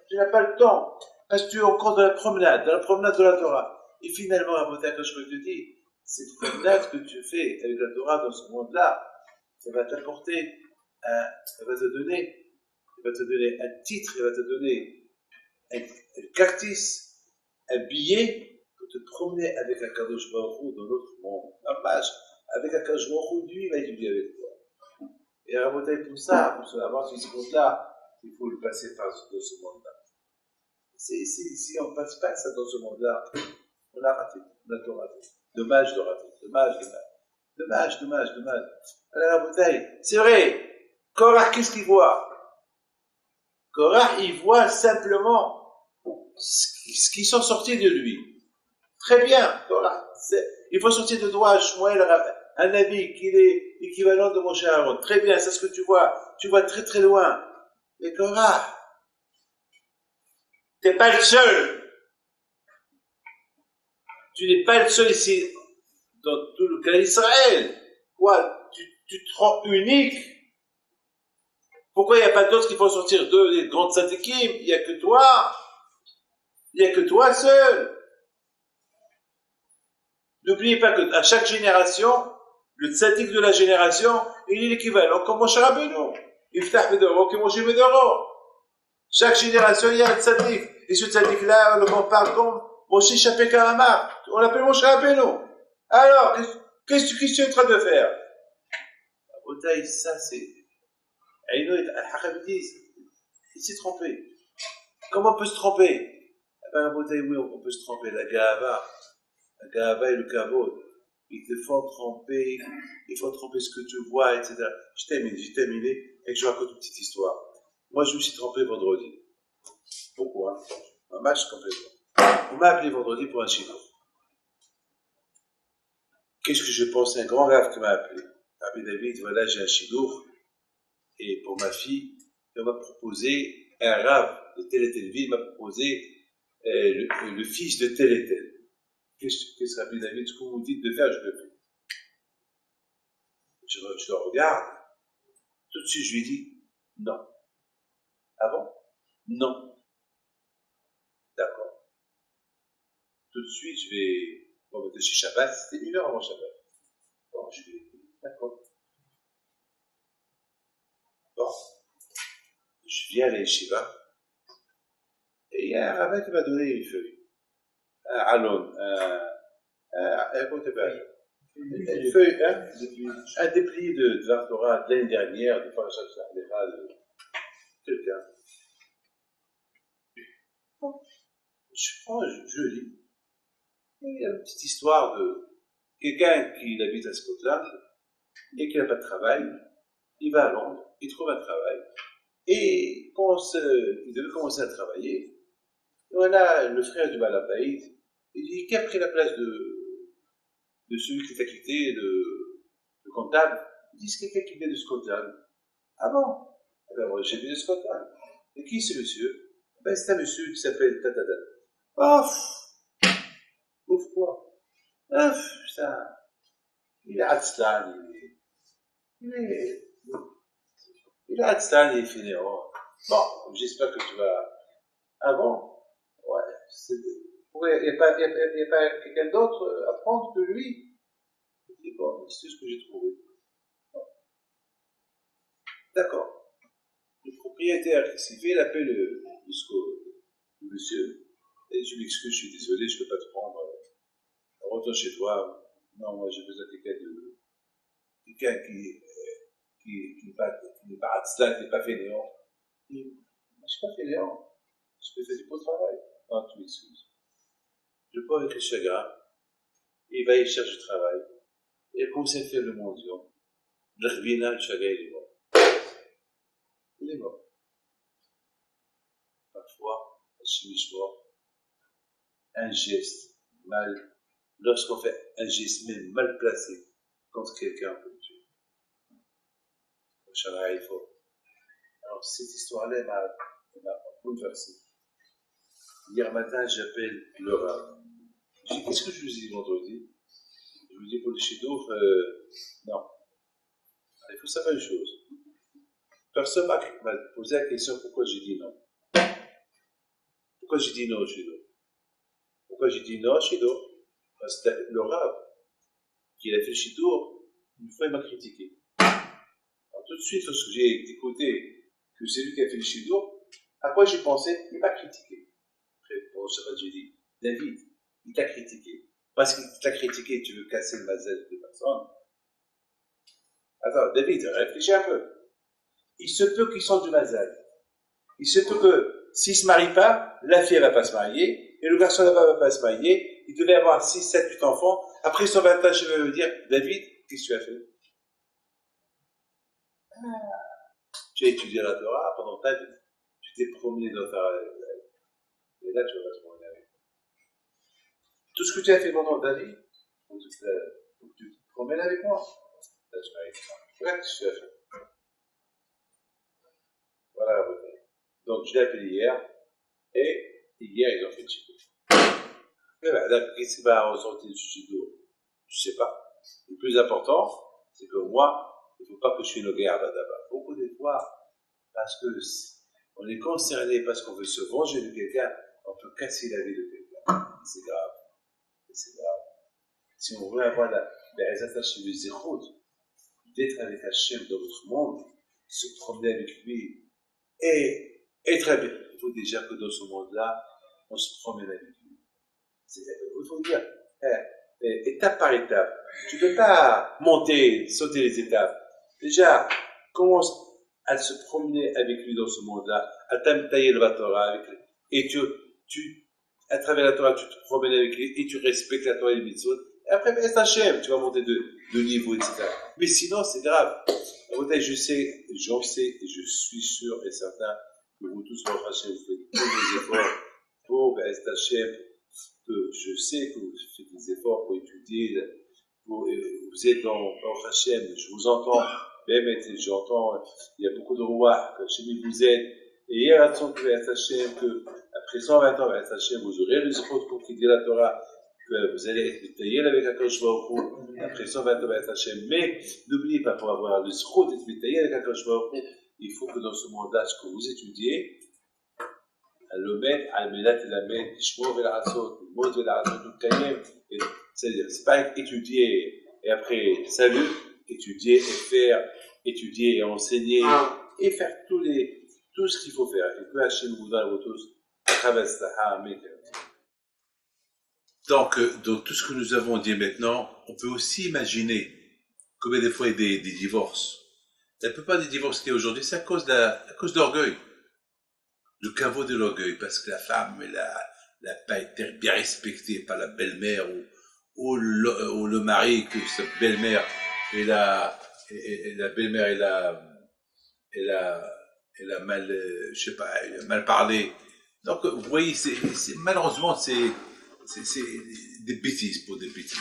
Tu n'as pas le temps. Parce que tu es encore dans la promenade de la Torah. Et finalement, Rabotai, quand je te dis, cette promenade que tu fais avec la Torah dans ce monde-là, ça va t'apporter, ça va te donner un titre, il va te donner un cactus, un billet pour te promener avec un Kadosh Baruch Hu dans l'autre monde. Un match avec un Kadosh Baruch Hu, lui, il va étudier avec toi. Et Rabotai, pour avoir ce compte-là, il faut le passer par dans ce monde-là. Si on ne passe pas ça dans ce monde-là, on a raté, on a tout raté. Dommage de rater, dommage. Alors Rabotai, c'est vrai, Korach, qu'est-ce qu'il voit? Korach, il voit simplement ce qui sont sortis de lui. Très bien, Korach, il faut sortir de toi, Shmuel, un avis qui est équivalent de Moshe Aaron. Très bien, c'est ce que tu vois très très loin. Mais Korach, tu n'es pas le seul. Tu n'es pas le seul ici, dans tout le cas d'Israël. Quoi, tu te rends unique? Pourquoi il n'y a pas d'autres qui vont sortir des grandes tzadikim? Il n'y a que toi. Il n'y a que toi seul. N'oubliez pas qu'à chaque génération, le tzadik de la génération, il est l'équivalent comme Moshe Rabbeinu. Iftach Bedoro, comme Moshe Bedoro. Chaque génération, il y a un tzadik. Et ce tzadik-là, on parle comme Moshe Shapé Karamar. On l'appelle Moshe Rabbeinu. Alors, qu'est-ce que tu es en train de faire? Otaï, ça c'est... Aïno et Al-Hakam disent, il s'est trompé. Comment on peut se tromper? Eh ben, Otaï, oui, on peut se tromper. La Gahava et le Kavod, ils te font tromper, il faut tromper ce que tu vois, etc. J'ai terminé et je raconte une petite histoire. Moi, je me suis trompé vendredi. Pourquoi? Un match complètement. On m'a appelé vendredi pour un chiffre. Qu'est-ce que je pense? Un grand rêve qui m'a appelé. Rabbi David, voilà, j'ai un chidour. Et pour ma fille, on m'a proposé, un rave de tel et telle ville m'a proposé le fils de tel et tel. Qu'est-ce que Rabbi David, ce que vous dites de faire, je le fais. Je le regarde. Tout de suite, je lui dis, non. Ah bon? Non. D'accord. Tout de suite, je vais remonter chez Shabbat. C'était 1 heure avant Shabbat. Bon, je vais, d'accord. Bon. Je viens à la yeshiva. Et il y a un rabbin qui m'a donné une feuille. Un alon. Comment tu appelles? Une feuille, hein? Un déplié de Dvar Torah de l'année dernière, de Parashat Shalach, de quelqu'un. Bon. Je prends, je lis. Et il y a une petite histoire de quelqu'un qui habite à Scotland et qui n'a pas de travail. Il va à Londres, il trouve un travail. Et il devait commencer à travailler. Et voilà, le frère du Balabaïd, il dit, qui a pris la place de celui qui t'a quitté, le comptable? Il dit, c'est quelqu'un qui vient de Scotland. Ah bon? Alors, j'ai vu de Scotland. Et qui c'est monsieur? Ben, c'est un monsieur qui s'appelle Tatata. Oh, ouf quoi? Putain. Il est Atzlan, il est Atzlan, il est fainéant. Bon, j'espère que tu vas... Ah bon? Ouais, il n'y a pas quelqu'un d'autre à prendre que lui? Je dis, bon, c'est ce que j'ai trouvé. Bon. D'accord. Le propriétaire qui s'y fait, il appelle le monsieur, et je lui explique, je suis désolé, je ne peux pas te prendre. Retourne chez toi. Non, moi j'ai besoin de quelqu'un qui n'est pas Atzlan, qui n'est pas fainéant. Je ne suis pas fainéant. Je peux faire du beau travail. Non, tu m'excuses. Je peux avec le chagrin. il va y chercher du travail. Et comme c'est fait le mondial, le Rbina, le Chaga, il est mort. Il est mort. Parfois, un geste mal, lorsqu'on fait un geste même mal placé contre quelqu'un, on peut le tuer. Il faut. Alors, cette histoire-là m'a bouleversé. Hier matin, j'appelle le Rav. Je dis, qu'est-ce que je vous ai dit vendredi? Je vous dis pour le Shidour, non. Alors, il faut savoir une chose. Personne m'a posé la question pourquoi j'ai dit non. Pourquoi j'ai dit non au Shidour? Pourquoi j'ai dit non au Shidour? Parce que le Rav, qui a fait le Shidour, une fois il m'a critiqué. Alors tout de suite, lorsque j'ai écouté que c'est lui qui a fait le Shidour, à quoi j'ai pensé? Il m'a critiqué. Après, pendant Shabbat, j'ai dit, David, il t'a critiqué. Parce qu'il t'a critiqué, tu veux casser le mazel des personnes. Attends, David, réfléchis un peu. Il se peut qu'ils sont du mazel. Il se peut que, s'ils ne se marient pas, la fille, elle ne va pas se marier, et le garçon là-bas ne va pas se marier. Il devait avoir 6, 7, 8 enfants. Après son 20 ans, je vais me dire, David, qu'est-ce que tu as fait? Tu as étudié la Torah pendant ta vie. Tu t'es promené dans ta... Et là, tu vas te promener avec. Tout ce que tu as fait pendant ta vie, pour que tu te promènes avec moi. Là, tu m'arrives. Regarde ce que tu as fait. Voilà la beauté. Donc, je l'ai appelé hier, et hier, ils ont fait le chido. Mais là, qu'est-ce qui va ressortir du chido? Je ne sais pas. Le plus important, c'est que moi, il ne faut pas que je sois une guerre là-bas. Beaucoup de fois, parce que on est concerné parce qu'on veut se venger de quelqu'un, on peut casser la vie de quelqu'un. C'est grave. C'est grave. Si on veut avoir les attaches de Zéchoud, d'être avec Hachem dans notre monde, se promener avec lui, et être bien. Il faut déjà que dans ce monde-là, on se promène avec lui. Il faut dire, étape par étape. Tu ne peux pas monter, sauter les étapes. Déjà, commence à se promener avec lui dans ce monde-là, à tailler le Torah avec lui. Et à travers la Torah, tu te promènes avec lui et tu respectes la Torah et les mitzvot. Et après, c'est Hachem, tu vas monter de niveau, etc. Mais sinon, c'est grave. Je sais, j'en sais, et je suis sûr et certain que vous tous, Baruch Hashem, vous faites tous des efforts pour Hachem, que je sais que vous faites des efforts pour étudier, vous êtes dans Hachem, je vous entends, même j'entends, il y a beaucoup de rois, chez lui vous êtes, et hier, attends que Hachem, que après 120 ans, Hachem, vous aurez les efforts pour quitter la Torah, que vous allez être détaillé avec Akadosh Baruch Hu, après 120 ans, Hachem, mais n'oubliez pas, pour avoir le zéro d'être détaillé avec Akadosh Baruch Hu, il faut que dans ce monde-là, ce que vous étudiez, l'omet, al-menat et la-met, l'ishmo et la-rassot, le mot et la-rassot, tout le c'est-à-dire, c'est pas étudier et après, salut, étudier et faire, étudier et enseigner, et faire tout ce qu'il faut faire. Et que Hachem vous donne à vous tous, donc, tout ce que nous avons dit maintenant, on peut aussi imaginer combien des fois il y a des divorces. La plupart des divorces qu'il y a aujourd'hui, c'est à cause de l'orgueil. Le caveau de l'orgueil, parce que la femme, elle n'a pas été bien respectée par la belle-mère ou le mari, que sa belle-mère, et la belle-mère, elle a mal, je sais pas, elle a mal parlé. Donc, vous voyez, malheureusement, c'est des bêtises pour des bêtises.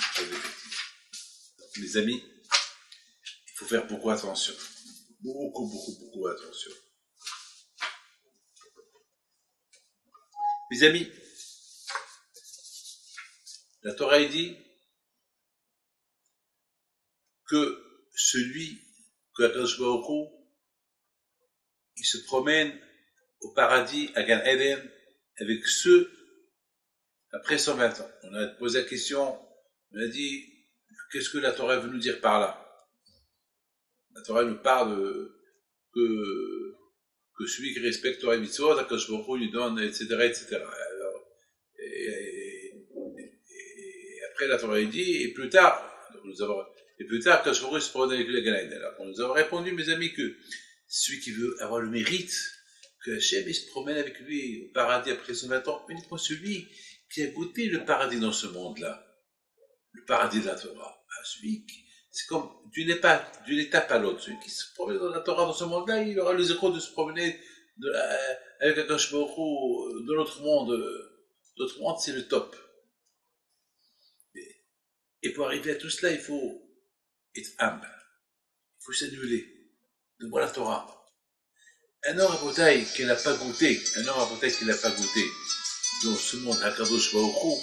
Donc, mes amis, il faut faire beaucoup attention. Beaucoup attention. Mes amis, la Torah dit que celui que Akadosh Baruch Hu, il se promène au paradis, à Gan Eden, avec ceux après 120 ans. On a posé la question, on a dit, qu'est-ce que la Torah veut nous dire par là? La Torah nous parle que celui qui respecte Torah et Mitzvot, Akadosh Baruch Hu lui donne, etc., etc. Alors, et après la Torah dit, et plus tard, Akadosh Baruch Hu se promène avec le Gan Eden. Alors, on nous a répondu, mes amis, que celui qui veut avoir le mérite, que Hachem se promène avec lui au paradis après 120 ans, uniquement celui qui a goûté le paradis dans ce monde-là. le paradis de la Torah. C'est comme d'une étape à l'autre. Celui qui se promène dans la Torah dans ce monde-là, il aura les échos de se promener avec Akadosh Baruch Hu de l'autre monde. L'autre monde, c'est le top. Et pour arriver à tout cela, il faut être humble. Il faut s'annuler devant la Torah. Un homme à bouteille qui n'a pas goûté, dans ce monde à Kadosh Baruch Hu,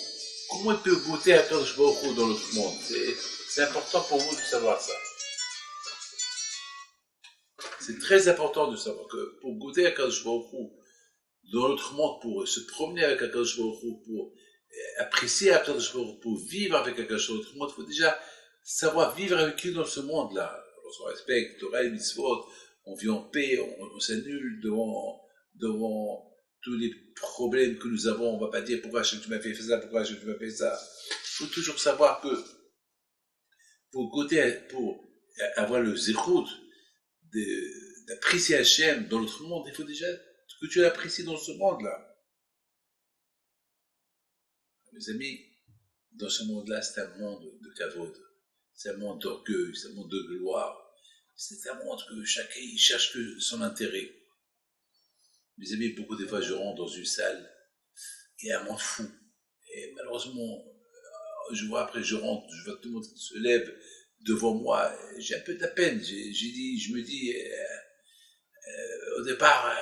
comment il peut goûter à Kadosh Baruch Hu dans l'autre monde? C'est important pour vous de savoir ça. C'est très important de savoir que pour goûter à Kadosh Baruch Hu dans l'autre monde, pour se promener avec Kadosh Baruch Hu, pour apprécier Kadosh Baruch Hu, pour vivre avec Kadosh Baruch Hu dans l'autre monde, il faut déjà savoir vivre avec lui dans ce monde-là. On se respecte, Torah et Mitzvot, on vit en paix, on s'annule devant tous les problèmes que nous avons. On ne va pas dire pourquoi tu m'as fait ça, pourquoi tu m'as fait ça. Il faut toujours savoir que pour avoir le zérout d'apprécier Hachem dans l'autre monde, il faut déjà que tu l'apprécies dans ce monde-là. Mes amis, dans ce monde-là, c'est un monde de kavod, c'est un monde d'orgueil, c'est un monde de gloire. C'est un monde que chacun il cherche que son intérêt. Mes amis, beaucoup de fois, je rentre dans une salle, il y a un monde fou. Et malheureusement, je vois après, je rentre, je vois tout le monde qui se lève devant moi, j'ai un peu de la peine. Je me dis, au départ,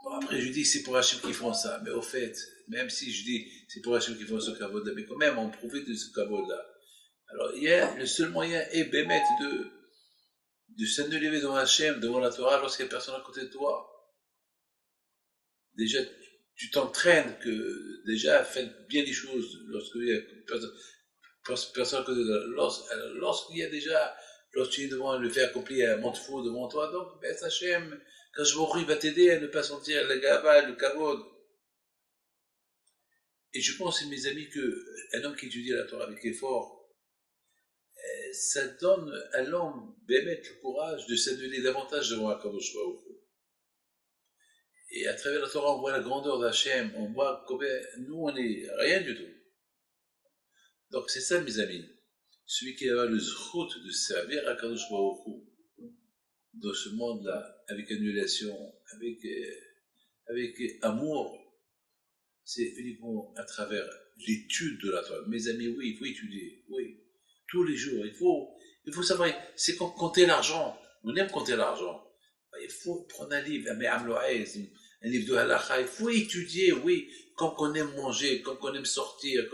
bon, après je dis c'est pour Hachem qui font ça, mais au fait, même si je dis c'est pour Hachem qui font ce kavod-là, mais quand même on profite de ce kavod-là. Alors le seul moyen est bémet de s'annuler devant Hachem, devant la Torah, lorsqu'il n'y a personne à côté de toi. Déjà, tu t'entraînes que, déjà, faites bien les choses lorsqu'il y a personne à côté de toi. Lorsqu'il y a déjà, lorsque tu es devant le fait accomplir un monde fou devant toi, donc, ben, Hachem, quand je m'oublie, va t'aider à ne pas sentir la gava, le kavod. Et je pense, mes amis, qu'un homme qui étudie la Torah avec effort, ça donne à l'homme d'émettre le courage de s'annuler davantage devant Akadosh Baruch Hu. Et à travers la Torah, on voit la grandeur d'Hachem, on voit combien nous, on n'est rien du tout. Donc c'est ça, mes amis. Celui qui a le zchut de servir Akadosh Baruch Hu dans ce monde-là, avec annulation, avec amour, c'est uniquement à travers l'étude de la Torah. Mes amis, oui, il faut étudier, oui. Tous les jours, il faut savoir, c'est comme compter l'argent. On aime compter l'argent. Il faut prendre un livre, un livre de halakha, il faut étudier, oui, comme qu'on aime manger, comme qu'on aime sortir.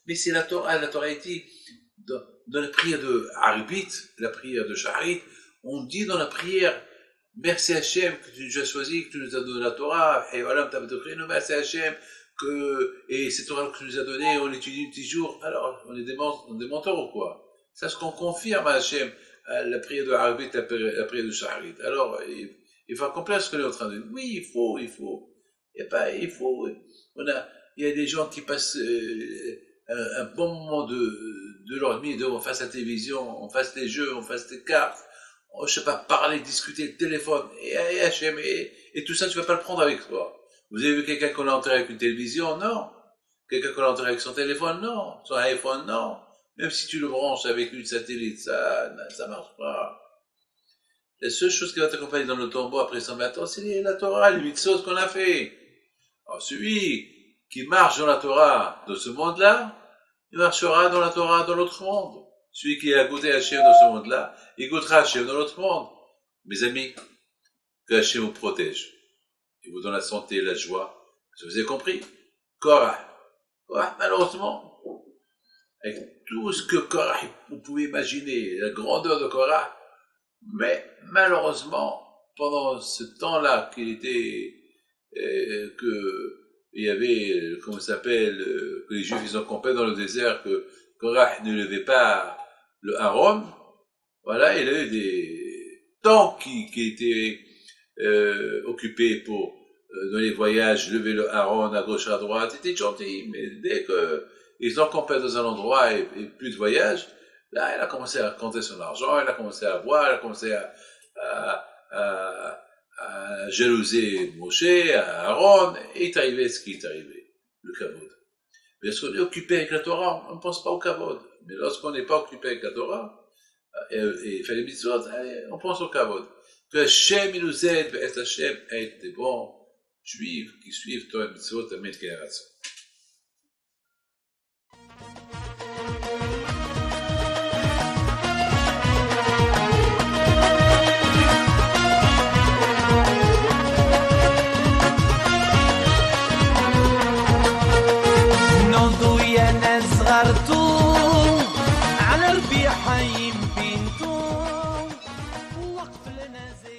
Mais c'est la Torah dit, dans la prière de Arbit, la prière de Shaharit, on dit dans la prière, merci Hachem que tu nous as choisi, que tu nous as donné la Torah, et voilà, merci Hachem, et cette Torah que tu nous as donnée, on l'étudie tous les jours. Alors, on est des menteurs ou quoi? Ça, ce qu'on confirme à Hachem, la prière de Arbit, la prière de Shaharit. Alors, il faut accomplir ce qu'on est en train de dire. Oui, il faut. Il y a des gens qui passent un bon moment de leur nuit face à la télévision, on fasse des jeux, on fasse des cartes, je sais pas, parler, discuter, le téléphone, et Hachem, et tout ça, tu vas pas le prendre avec toi. Vous avez vu quelqu'un qu'on a enterré avec une télévision? Non. Quelqu'un qu'on a enterré avec son téléphone? Non. Son iPhone? Non. Même si tu le branches avec une satellite, ça marche pas. La seule chose qui va t'accompagner dans le tombeau après 120 ans, c'est la Torah, les mitzvot qu'on a fait. Alors celui qui marche dans la Torah dans ce monde-là, il marchera dans la Torah dans l'autre monde. Celui qui a goûté Hachem dans ce monde-là, il goûtera Hachem dans l'autre monde. Mes amis, que Hachem vous protège. Il vous donne la santé et la joie. Vous avez compris? Korah, malheureusement, avec tout ce que Korah, vous pouvez imaginer, la grandeur de Korah, mais malheureusement, pendant ce temps-là qu'il était, il y avait, comment ça s'appelle, que les Juifs ils ont campé dans le désert, que Korah ne levait pas le Haron, voilà, il y a eu des temps qui étaient occupés pour, dans les voyages, lever le Haron à gauche, à droite, c'était gentil, mais dès que ils ont campé dans un endroit et plus de voyage, là, il a commencé à compter son argent, il a commencé à boire, il a commencé à jalouser Moshe, à Aaron, et il est arrivé ce qui est arrivé, le kavod. Lorsqu'on est occupé avec la Torah, on ne pense pas au kavod. Mais lorsqu'on n'est pas occupé avec la Torah, et fait les mitzvot, on pense au kavod. Que Hachem, il nous aide, et Hachem aide des bons juifs qui suivent Torah et mitzvot à 1000 générations. صغرتو على ربيع حي بنتو وقف لنا زي